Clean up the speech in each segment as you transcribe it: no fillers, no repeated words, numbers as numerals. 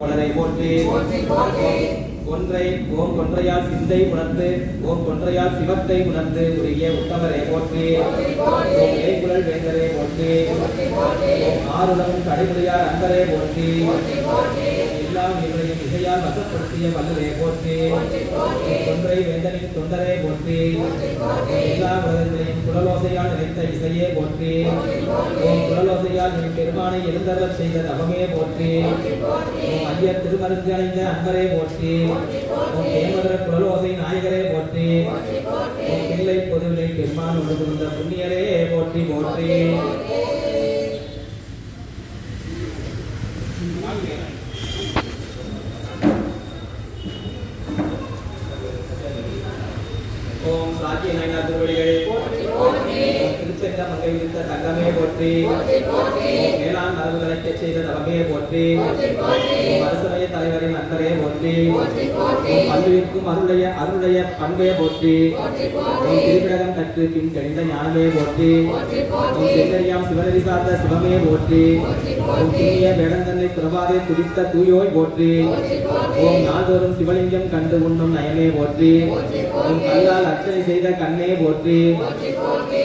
போற்றி ஒன்றை ஓம் கொன்றையால் சிந்தை உணர்ந்து ஓம் கொன்றையால் சிவத்தை உணர்ந்து உரிய உத்தமரை போற்றி ஓம் இலைக்குழல் வேந்தரே போற்றி ஓம் ஆறுடமும் கடைமுறையார் அன்பரே போற்றி எல்லாம் இவரையும் இசையால் வசப்படுத்திய வல்லரே போற்றி கொன்றை வேந்தனின் தொண்டரே போற்றி எல்லா உலகங்களையும் குழலோசையால் நினைத்த இசையே போற்றி ஓம் குழலோசையால் என் பெருமானை எழுந்தருளச் செய்த தவமே போற்றி ஓம் ஐயர் திருமருந்து அடைந்த அன்பரே போற்றி ஓம் தேமதுர குழலோசை நாயகரே போற்றி ஓம் பிள்ளை பொதுவிலை பெருமான் உணர்ந்த புண்ணியரே போற்றி போற்றி ஓம் சாக்கிய நாயனார் திருவடிகள் திருச்செந்த மங்கை வித்த தங்கமே போற்றி மேலாண் நரவு கலைக்க செய்த தவமே போற்றி அரசமய தலைவரின் அன்பரே போற்றி பல்லுவிற்கும் அருளுடைய பண்பே போற்றி திருவிடகம் கற்று பின் கழிந்த ஞானமே போற்றி செங்கரியாம் சிவனரி சார்ந்த சிவமே போற்றி புண்ணிய வேடந்தன்னை பிரபாதே துடித்த தூயோய் போற்றி ஓம் நாள்தோறும் சிவலிங்கம் கண்டு உண்ணும் நயமே போற்றி கல்லால் அர்ச்சனை செய்த கண்ணே போற்றி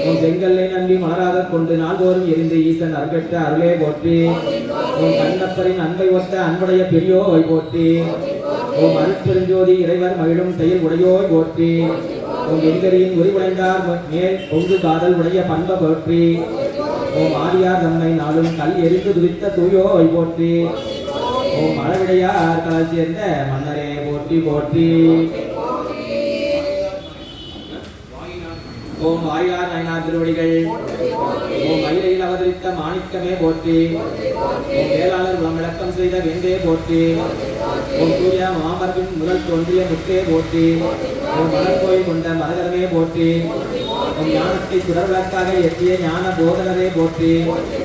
உன் செங்கல்லை நம்பி மலராக கொண்டு நாள்தோறும் எரிந்து ஈசன் அருள்பெற்ற அருளே போற்றி உன் கண்ணப்பரின் அன்பை ஒத்த அன்புடைய பெரியோய் போற்றி உன் அருட்பெருஞ்சோதி இறைவர் மகிழும் செயல் உடையோய் போற்றி உன் எங்கரியின் உரிவுடைந்தார் மேல் பொங்கு காதல் உடைய பண்ப போற்றி உன் ஆரியார் தம்மை நாளும் கல் எரிந்து துதித்த தூயோய் போற்றி உன் அளவிடையார் கலல் சேர்ந்த மன்னரே போற்றி போற்றி ஓம் வாயார் நாயனார் திருவடிகள் ஓம் மயிலையில் அவதரித்த மாணிக்கமே போற்றி ஓம் வேளாளர் உளம் விளக்கம் செய்த வெந்தே போற்றி ஓம் சூர்யா மாமர்பின் முதல் தோன்றிய முத்தே போற்றி ஓம் மலர்கோயில் கொண்ட மரகரமே போற்றி ஓம் ஞானத்தை சுடர் விளக்காக எட்டிய ஞான போதனரே போற்றி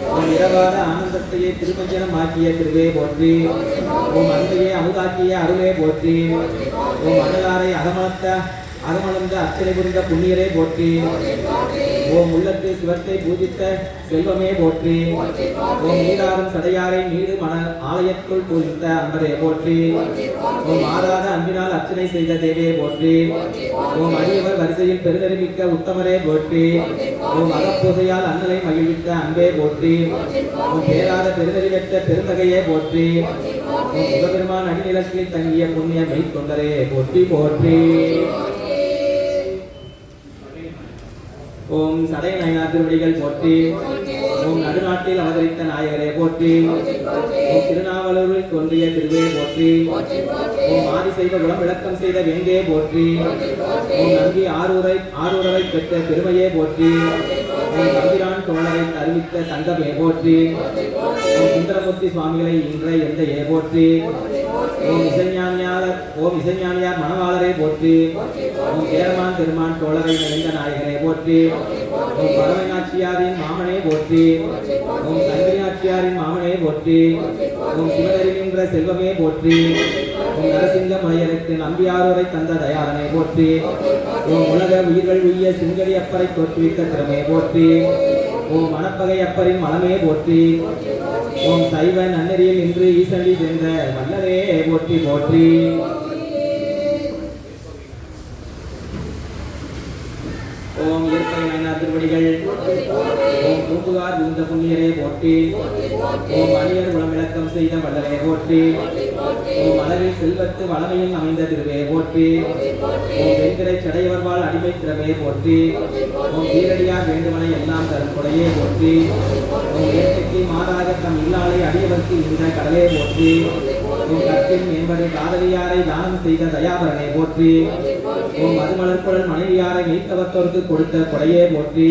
ஓம் இரவாத ஆனந்தத்தையே திருமஞ்சனம் ஆக்கிய திருவே போற்றி ஓம் அன்பையே அமுதாக்கிய அருளே போற்றி ஓம் அனலாரை அகமளந்த அர்ச்சனை புரிந்த புண்ணியரே போற்றி ஓம் உள்ளத்து சிவத்தை பூஜித்த செல்வமே போற்றி ஓம் நீராறும் சடையாரை நீடு மன ஆலயத்துள் பூஜித்த அன்பரே போற்றி ஓம் ஆறாத அன்பினால் அர்ச்சனை செய்த தேவே போற்றி ஓம் அடியவர் வரிசையில் பெருநெருமிக்க உத்தமரே போற்றி ஓம் அகப்பூசையால் அண்ணலை மகிழ்வித்த அன்பே போற்றி ஓம் பேராத பெருநெறிவெற்ற பெருந்தகையே போற்றி ஓம் சிவபெருமான் அடிநிலத்தில் தங்கிய புண்ணிய மெய்த்தொண்டரே போற்றி போற்றி ஓம் சடை நாயனார் திருவடிகள் போற்றி ஓம் நடுநாட்டில் அவதரித்த நாயகரே போற்றி ஓம் திருநாவலூரில் தோன்றிய திருவே போற்றி ஓம் ஆதிசைவ குலம் விளக்கம் செய்த வேந்தே போற்றி ஓம் நம்பி ஆரூரரை பெற்ற பெருமையே போற்றி ஓம் தம்பிரான் தோழரை அறிவித்த தங்கமே போற்றி ஓம் சுந்தரமூர்த்தி சுவாமிகளை இன்ற எந்தையே போற்றி ஓம் இசைஞானியார் மணவாளரை போற்றி ஓம் ஏரமான் பெருமான் தோழரை நிறைந்த நாயகரை போற்றி ஓம் பரமநாச்சியாரின் மாமனே போற்றி ஓம் சங்கரிநாச்சியாரின் மாமனே போற்றி ஓம் சிவனறிகின்ற செல்வமே போற்றி ஓம் நரசிங்க மலையருக்கு நம்பியாரோரை தந்த தயாரனை போற்றி ஓம் உலக உயிர்கள் உய்ய சிங்கரி அப்பரை தோற்றுவித்த திறமே போற்றி ஓம் மணப்பகை அப்பரின் மலமே போற்றி ஓம் சைவ நன்னறியில் இன்று ஈசனடி சென்ற வல்லரே போற்றி போற்றி ஓம் இயற்கை நாயனார் திருவடிகள் ஓம் பூம்புகார் விழுந்த புண்ணியரே போற்றி ஓம் அணியர் உளம் விளக்கம் செய்த வல்லரே போற்றி ஓம் அளவில் செல்வத்து வளமையில் அமைந்த திருவே போற்றி ஓம் வெண்கரை சடையவர்வாள் அடிமை திறமே போற்றி ஓம் வீரடியார் வேண்டுமனை எல்லாம் தரும் கொடையே போற்றி ஓம் இயற்கைக்கு மாறாக தம் இல்லாலை அடியவர்க்கு இந்த கடலே போற்றி ஓம் கற்பின் என்பது காதலியாரை தானம் செய்த தயாபரனை போற்றி ஓம் மதுமலர்குழல் மனைவியாரை மீட்கவத்தோருக்கு கொடுத்த கொடையே போற்றி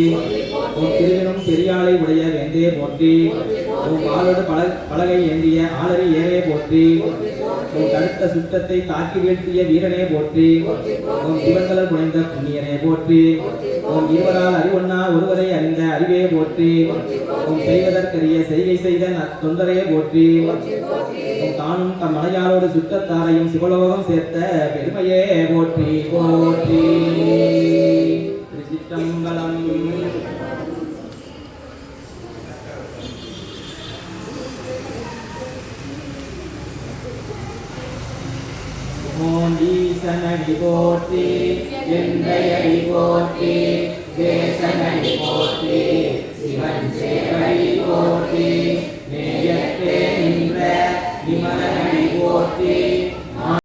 ஓம் திருவினும் பெரியாளை உடைய வேந்தே போற்றி ஓம் ஆளோடு பலகை ஏந்திய ஆளறி ஏறே போற்றி ஓம் தடுத்த சுத்தத்தை தாக்கி வீழ்த்திய வீரனே போற்றி ஓம் சிவன்கலர் புனைந்த புண்ணியனே போற்றி ஓம் இருவரால் அறிவொன்னா ஒருவரை அறிந்த அறிவே போற்றி ஓம் செய்வதற்கரிய செய்கை செய்த தொண்டரே போற்றி ஓம் தானும் தம் மலையாளோடு சுற்றத்தாரையும் சிவலோகம் சேர்த்த பெருமையே போற்றி போற்றி திருச்சிற்றம்பலம். ஓம் ஈசனடி போற்றி எந்தையடி போற்றி தேசனடி போற்றி சிவன் சேவடி போற்றி